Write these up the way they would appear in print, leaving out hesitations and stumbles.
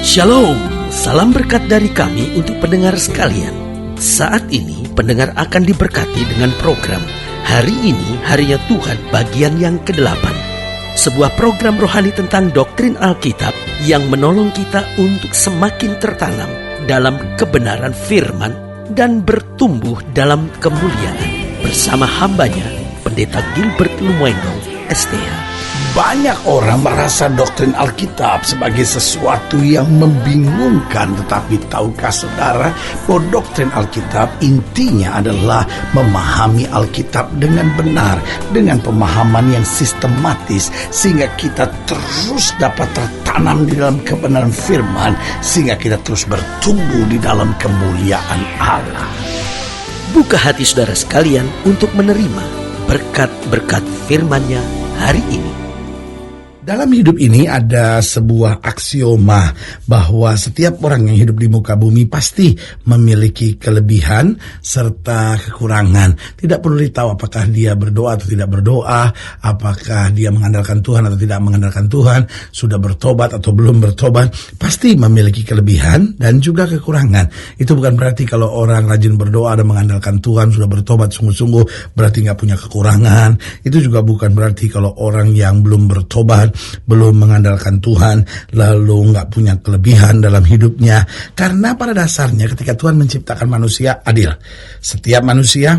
Shalom, salam berkat dari kami untuk pendengar sekalian. Saat ini pendengar akan diberkati dengan program Hari Ini Harinya Tuhan bagian yang ke-8. Sebuah program rohani tentang doktrin Alkitab yang menolong kita untuk semakin tertanam dalam kebenaran firman dan bertumbuh dalam kemuliaan. Bersama hambanya, Pendeta Gilbert Lumuendo, STH. Banyak orang merasa doktrin Alkitab sebagai sesuatu yang membingungkan. Tetapi tahukah saudara bahwa doktrin Alkitab intinya adalah memahami Alkitab dengan benar, dengan pemahaman yang sistematis, sehingga kita terus dapat tertanam di dalam kebenaran firman, sehingga kita terus bertumbuh di dalam kemuliaan Allah. Buka hati saudara sekalian untuk menerima berkat-berkat firman-Nya hari ini. Dalam hidup ini ada sebuah aksioma bahwa setiap orang yang hidup di muka bumi pasti memiliki kelebihan serta kekurangan. Tidak perlu ditahu apakah dia berdoa atau tidak berdoa, apakah dia mengandalkan Tuhan atau tidak mengandalkan Tuhan, sudah bertobat atau belum bertobat, pasti memiliki kelebihan dan juga kekurangan. Itu bukan berarti kalau orang rajin berdoa dan mengandalkan Tuhan, sudah bertobat sungguh-sungguh, berarti nggak punya kekurangan. Itu juga bukan berarti kalau orang yang belum bertobat, belum mengandalkan Tuhan, lalu nggak punya kelebihan dalam hidupnya. Karena pada dasarnya ketika Tuhan menciptakan manusia adil, setiap manusia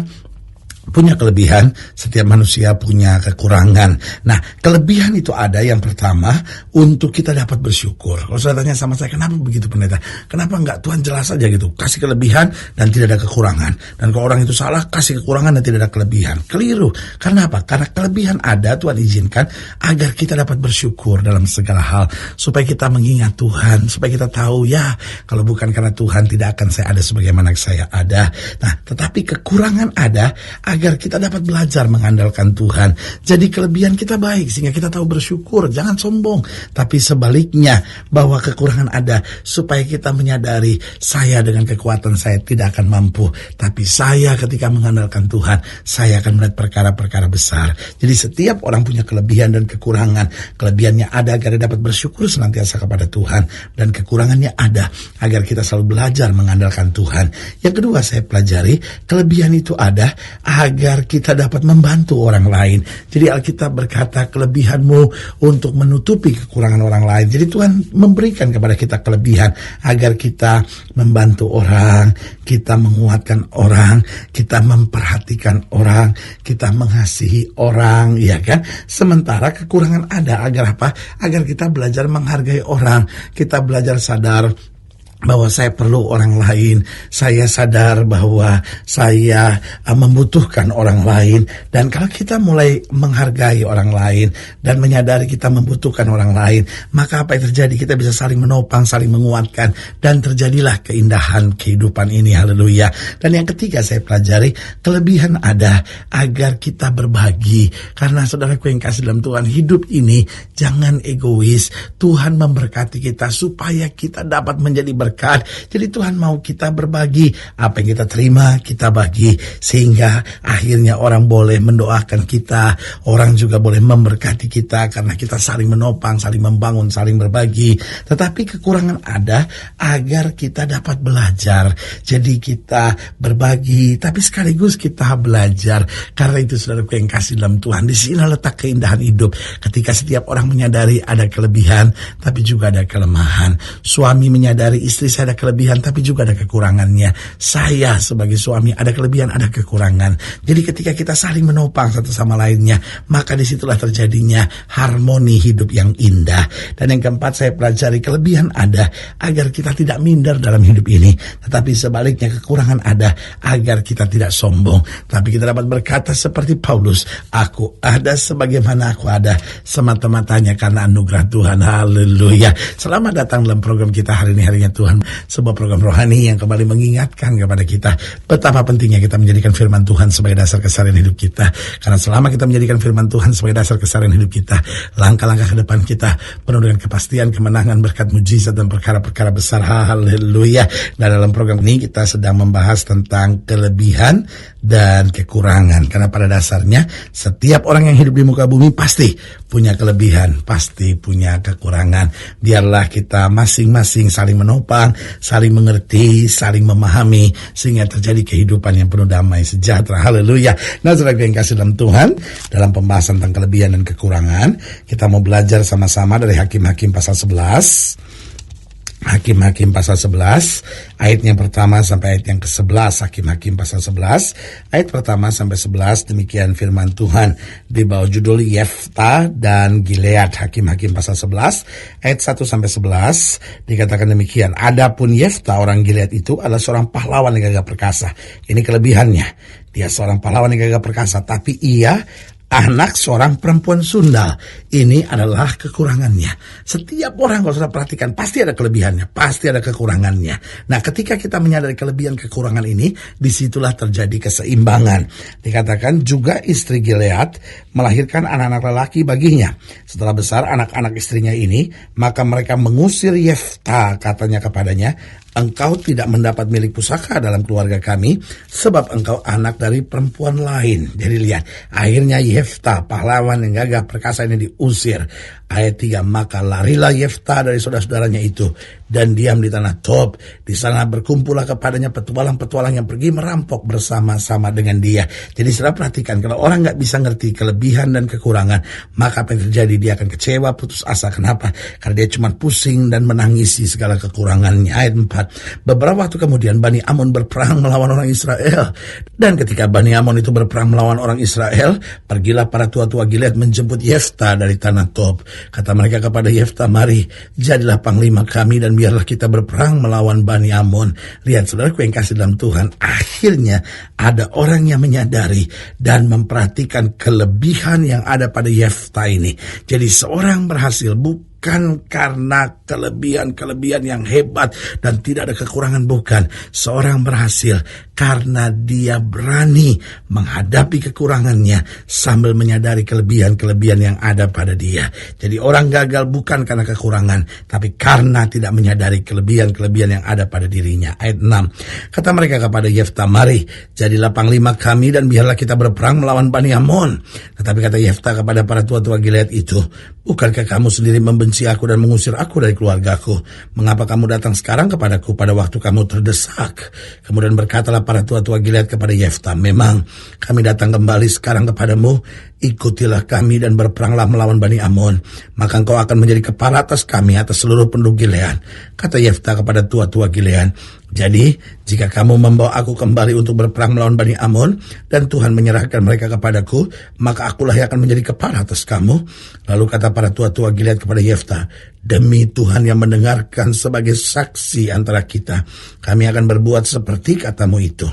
punya kelebihan, setiap manusia punya kekurangan. Nah, kelebihan itu ada yang pertama untuk kita dapat bersyukur. Kalau saya tanya sama saya, kenapa begitu pendeta? Kenapa enggak Tuhan jelas aja gitu, kasih kelebihan dan tidak ada kekurangan. Dan kalau orang itu salah, kasih kekurangan dan tidak ada kelebihan. Keliru. Karena apa? Karena kelebihan ada, Tuhan izinkan agar kita dapat bersyukur dalam segala hal. Supaya kita mengingat Tuhan, supaya kita tahu ya, kalau bukan karena Tuhan tidak akan saya ada sebagaimana saya ada. Nah, tetapi kekurangan ada agar kita dapat belajar mengandalkan Tuhan. Jadi kelebihan kita baik sehingga kita tahu bersyukur, jangan sombong. Tapi sebaliknya bahwa kekurangan ada supaya kita menyadari saya dengan kekuatan saya tidak akan mampu. Tapi saya ketika mengandalkan Tuhan, saya akan melihat perkara-perkara besar. Jadi setiap orang punya kelebihan dan kekurangan. Kelebihannya ada agar dapat bersyukur senantiasa kepada Tuhan, dan kekurangannya ada agar kita selalu belajar mengandalkan Tuhan. Yang kedua saya pelajari, kelebihan itu ada agar kita dapat membantu orang lain. Jadi Alkitab berkata kelebihanmu untuk menutupi kekurangan orang lain. Jadi Tuhan memberikan kepada kita kelebihan agar kita membantu orang, kita menguatkan orang, kita memperhatikan orang, kita mengasihi orang, ya kan? Sementara kekurangan ada agar apa? Agar kita belajar menghargai orang, kita belajar sadar bahwa saya perlu orang lain, saya sadar bahwa saya membutuhkan orang lain. Dan kalau kita mulai menghargai orang lain dan menyadari kita membutuhkan orang lain, maka apa yang terjadi? Kita bisa saling menopang, saling menguatkan, dan terjadilah keindahan kehidupan ini. Haleluya. Dan yang ketiga saya pelajari, kelebihan ada agar kita berbagi. Karena saudaraku yang kasih dalam Tuhan, hidup ini jangan egois. Tuhan memberkati kita supaya kita dapat menjadi berkat. Jadi Tuhan mau kita berbagi. Apa yang kita terima, kita bagi. Sehingga akhirnya orang boleh mendoakan kita. Orang juga boleh memberkati kita. Karena kita saling menopang, saling membangun, saling berbagi. Tetapi kekurangan ada agar kita dapat belajar. Jadi kita berbagi, tapi sekaligus kita belajar. Karena itu saudaraku yang kasih dalam Tuhan, di sini letak keindahan hidup. Ketika setiap orang menyadari ada kelebihan, tapi juga ada kelemahan. Suami menyadari istri saya ada kelebihan tapi juga ada kekurangannya. Saya sebagai suami ada kelebihan, ada kekurangan. Jadi ketika kita saling menopang satu sama lainnya, maka disitulah terjadinya harmoni hidup yang indah. Dan yang keempat saya pelajari, kelebihan ada agar kita tidak minder dalam hidup ini. Tetapi sebaliknya kekurangan ada agar kita tidak sombong. Tapi kita dapat berkata seperti Paulus, aku ada sebagaimana aku ada, semata-matanya karena anugerah Tuhan. Haleluya. Selamat datang dalam program kita hari ini, Harinya Tuhan. Sebuah program rohani yang kembali mengingatkan kepada kita betapa pentingnya kita menjadikan firman Tuhan sebagai dasar keseharian hidup kita. Karena selama kita menjadikan firman Tuhan sebagai dasar keseharian hidup kita, langkah-langkah ke depan kita penuh dengan kepastian, kemenangan, berkat, mujizat, dan perkara-perkara besar. Haleluya. Dan dalam program ini kita sedang membahas tentang kelebihan dan kekurangan. Karena pada dasarnya setiap orang yang hidup di muka bumi pasti punya kelebihan, pasti punya kekurangan. Biarlah kita masing-masing saling menopang, saling mengerti, saling memahami, sehingga terjadi kehidupan yang penuh damai sejahtera. Haleluya. Nah, saudara yang kasih dalam Tuhan, dalam pembahasan tentang kelebihan dan kekurangan, kita mau belajar sama-sama dari Hakim-Hakim pasal 11. Hakim-Hakim pasal 11 ayat yang pertama sampai ayat yang ke-11. Hakim-Hakim pasal 11 ayat pertama sampai 11. Demikian firman Tuhan di bawah judul Yefta dan Gilead. Hakim-Hakim pasal 11 ayat 1 sampai 11 dikatakan demikian. Adapun Yefta orang Gilead itu adalah seorang pahlawan yang gagah perkasa. Ini kelebihannya. Dia seorang pahlawan yang gagah perkasa, tapi ia anak seorang perempuan sundal. Ini adalah kekurangannya. Setiap orang kalau sudah perhatikan pasti ada kelebihannya, pasti ada kekurangannya. Nah, ketika kita menyadari kelebihan kekurangan ini, disitulah terjadi keseimbangan. Dikatakan juga istri Gilead melahirkan anak-anak lelaki baginya. Setelah besar anak-anak istrinya ini, maka mereka mengusir Yefta, katanya kepadanya, engkau tidak mendapat milik pusaka dalam keluarga kami, sebab engkau anak dari perempuan lain. Jadi lihat, akhirnya Yefta, pahlawan yang gagah perkasa ini diusir. Ayat 3, maka larilah Yefta dari saudara-saudaranya itu dan diam di tanah Tob. Di sana berkumpullah kepadanya petualang-petualang yang pergi merampok bersama-sama dengan dia. Jadi saudara perhatikan, kalau orang gak bisa ngerti kelebihan dan kekurangan, maka apa yang terjadi? Dia akan kecewa, putus asa. Kenapa? Karena dia cuma pusing dan menangisi segala kekurangannya. Ayat 4, beberapa waktu kemudian Bani Amon berperang melawan orang Israel. Dan ketika Bani Amon itu berperang melawan orang Israel, pergilah para tua-tua Gilead menjemput Yefta dari tanah Tob. Kata mereka kepada Yefta, mari jadilah panglima kami dan biarlah kita berperang melawan Bani Amon. Lihat saudaraku yang kasih dalam Tuhan, akhirnya ada orang yang menyadari dan memperhatikan kelebihan yang ada pada Yefta ini. Jadi seorang berhasil bukan karena kelebihan-kelebihan yang hebat dan tidak ada kekurangan, bukan. Seorang berhasil karena dia berani menghadapi kekurangannya sambil menyadari kelebihan-kelebihan yang ada pada dia. Jadi orang gagal bukan karena kekurangan, tapi karena tidak menyadari kelebihan-kelebihan yang ada pada dirinya. Ayat 6, kata mereka kepada Yefta, mari jadilah panglima kami dan biarlah kita berperang melawan Bani Amon. Tetapi kata Yefta kepada para tua-tua Gilead itu, bukankah kamu sendiri membenci aku dan mengusir aku dari keluargaku? Mengapa kamu datang sekarang kepadaku pada waktu kamu terdesak? Kemudian berkatalah para tua-tua Gilead kepada Yefta, memang kami datang kembali sekarang kepadamu, ikutilah kami dan berperanglah melawan Bani Amon, maka engkau akan menjadi kepala atas kami, atas seluruh penduduk Gilead. Kata Yefta kepada tua-tua Gilead, jadi jika kamu membawa aku kembali untuk berperang melawan Bani Amon dan Tuhan menyerahkan mereka kepadaku, maka akulah yang akan menjadi kepala atas kamu. Lalu kata para tua-tua Gilead kepada Yefta, demi Tuhan yang mendengarkan sebagai saksi antara kita, kami akan berbuat seperti katamu itu.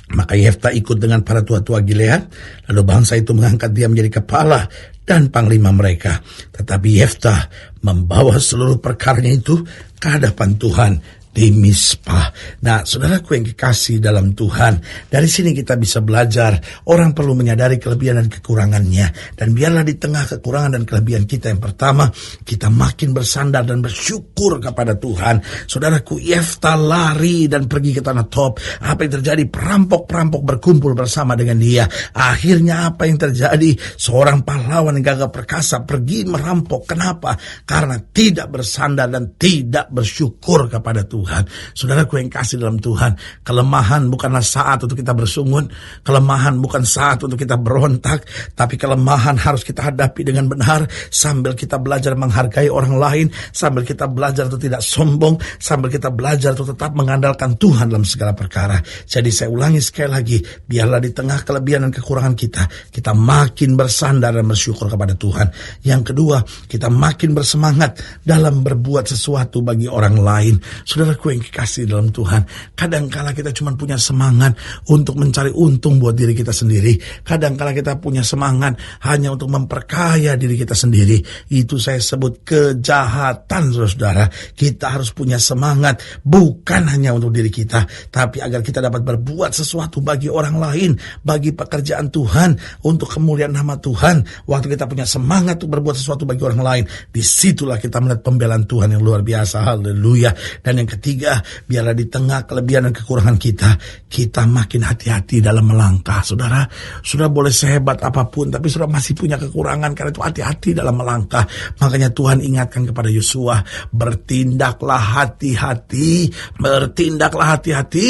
Maka Yefta ikut dengan para tua-tua Gilead, lalu bangsa itu mengangkat dia menjadi kepala dan panglima mereka. Tetapi Yefta membawa seluruh perkaranya itu ke hadapan Tuhan di Mizpah. Nah, saudaraku yang kekasih dalam Tuhan, dari sini kita bisa belajar orang perlu menyadari kelebihan dan kekurangannya. Dan biarlah di tengah kekurangan dan kelebihan kita, yang pertama, kita makin bersandar dan bersyukur kepada Tuhan. Saudaraku, Yefta lari dan pergi ke tanah Tob. Apa yang terjadi? Perampok-perampok berkumpul bersama dengan dia. Akhirnya apa yang terjadi? Seorang pahlawan yang gagah perkasa pergi merampok. Kenapa? Karena tidak bersandar dan tidak bersyukur kepada Tuhan. Saudaraku yang kasih dalam Tuhan, kelemahan bukanlah saat untuk kita bersungut, kelemahan bukan saat untuk kita berontak, tapi kelemahan harus kita hadapi dengan benar, sambil kita belajar menghargai orang lain, sambil kita belajar untuk tidak sombong, sambil kita belajar untuk tetap mengandalkan Tuhan dalam segala perkara. Jadi saya ulangi sekali lagi, biarlah di tengah kelebihan dan kekurangan kita makin bersandar dan bersyukur kepada Tuhan. Yang kedua, kita makin bersemangat dalam berbuat sesuatu bagi orang lain. Saudaraku yang kekasih dalam Tuhan, kadangkala kita cuma punya semangat untuk mencari untung buat diri kita sendiri. Kadangkala kita punya semangat hanya untuk memperkaya diri kita sendiri. Itu saya sebut kejahatan, saudara. Kita harus punya semangat bukan hanya untuk diri kita, tapi agar kita dapat berbuat sesuatu bagi orang lain, bagi pekerjaan Tuhan, untuk kemuliaan nama Tuhan. Waktu kita punya semangat untuk berbuat sesuatu bagi orang lain, disitulah kita melihat pembelaan Tuhan yang luar biasa. Haleluya. Dan yang ketiga, biarlah di tengah kelebihan dan kekurangan kita makin hati-hati dalam melangkah. Saudara boleh sehebat apapun, tapi saudara masih punya kekurangan. Karena itu hati-hati dalam melangkah. Makanya Tuhan ingatkan kepada Yosua, bertindaklah hati-hati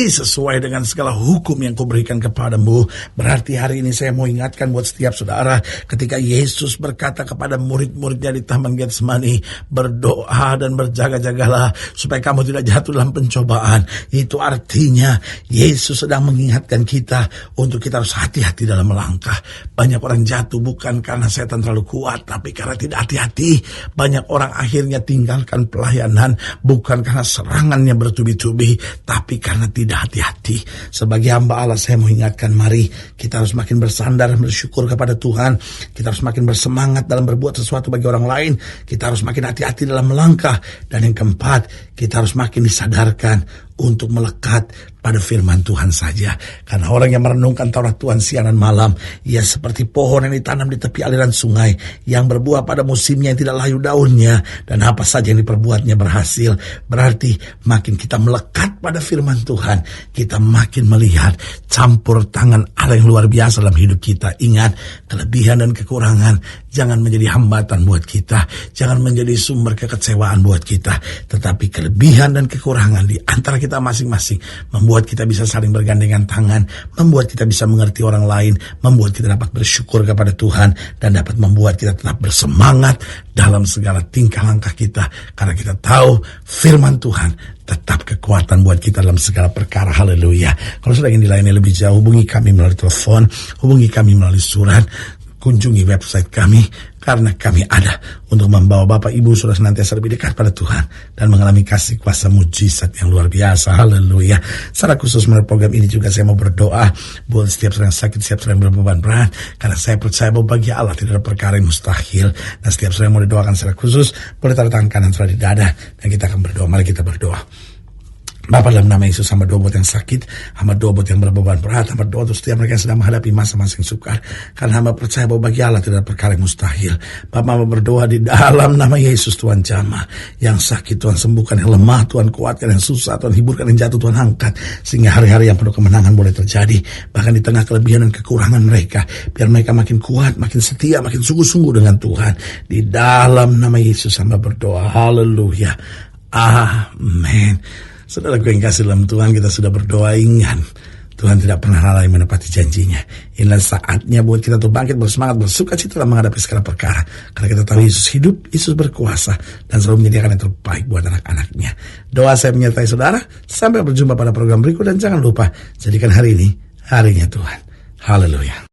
sesuai dengan segala hukum yang kuberikan kepadamu. Berarti hari ini saya mau ingatkan buat setiap saudara, ketika Yesus berkata kepada murid-muridnya di Taman Getsemani, berdoa dan berjaga-jagalah supaya kamu tidak jatuh dalam pencobaan. Itu artinya Yesus sedang mengingatkan kita untuk kita harus hati-hati dalam melangkah. Banyak orang jatuh bukan karena setan terlalu kuat, tapi karena tidak hati-hati. Banyak orang akhirnya tinggalkan pelayanan bukan karena serangannya bertubi-tubi, tapi karena tidak hati-hati. Sebagai hamba Allah, saya mau ingatkan, mari kita harus makin bersandar dan bersyukur kepada Tuhan. Kita harus makin bersemangat dalam berbuat sesuatu bagi orang lain. Kita harus makin hati-hati dalam melangkah. Dan yang keempat, kita harus makin disadarkan untuk melekat pada firman Tuhan saja. Karena orang yang merenungkan Taurat Tuhan siang dan malam, ia seperti pohon yang ditanam di tepi aliran sungai, yang berbuah pada musimnya, yang tidak layu daunnya, dan apa saja yang diperbuatnya berhasil. Berarti makin kita melekat pada firman Tuhan, kita makin melihat campur tangan Allah yang luar biasa dalam hidup kita. Ingat, kelebihan dan kekurangan jangan menjadi hambatan buat kita, jangan menjadi sumber kekecewaan buat kita, tetapi kelebihan dan kekurangan di antara kita masing-masing membuat kita bisa saling bergandengan tangan, membuat kita bisa mengerti orang lain, membuat kita dapat bersyukur kepada Tuhan, dan dapat membuat kita tetap bersemangat dalam segala tingkah langkah kita, karena kita tahu firman Tuhan tetap kekuatan buat kita dalam segala perkara. Haleluya. Kalau sudah ingin dilayani lebih jauh, hubungi kami melalui telepon, hubungi kami melalui surat, kunjungi website kami, karena kami ada untuk membawa Bapak Ibu Saudara senantiasa lebih dekat pada Tuhan dan mengalami kasih kuasa mujizat yang luar biasa. Haleluya. Secara khusus melalui program ini juga saya mau berdoa buat setiap orang yang sakit, setiap orang yang berbeban berat, karena saya percaya bahwa bagi Allah tidak ada perkara yang mustahil. Dan setiap orang yang mau didoakan secara khusus, boleh taruh tangan kanan saudara di dada, dan kita akan berdoa. Mari kita berdoa. Bapa, dalam nama Yesus, hamba doa buat yang sakit, hamba doa buat yang berbeban berat, hamba doa untuk setiap mereka yang sedang menghadapi masa-masa yang sukar, karena hamba percaya bahwa bagi Allah tidak ada perkara yang mustahil. Bapa, hamba berdoa di dalam nama Yesus, Tuhan jamah yang sakit, Tuhan sembuhkan, yang lemah Tuhan kuatkan, yang susah Tuhan hiburkan, yang jatuh Tuhan angkat, sehingga hari-hari yang penuh kemenangan boleh terjadi, bahkan di tengah kelebihan dan kekurangan mereka, biar mereka makin kuat, makin setia, makin sungguh-sungguh dengan Tuhan. Di dalam nama Yesus hamba berdoa. Haleluya. Amin. Saudaraku yang kasih dalam Tuhan, kita sudah berdoa, ingat Tuhan tidak pernah lalai menepati janjinya. Inilah saatnya buat kita untuk bangkit bersemangat, bersuka cita dalam menghadapi segala perkara. Karena kita tahu Yesus hidup, Yesus berkuasa, dan selalu menyediakan yang terbaik buat anak-anaknya. Doa saya menyertai saudara. Sampai berjumpa pada program berikut, dan jangan lupa jadikan hari ini harinya Tuhan. Haleluya.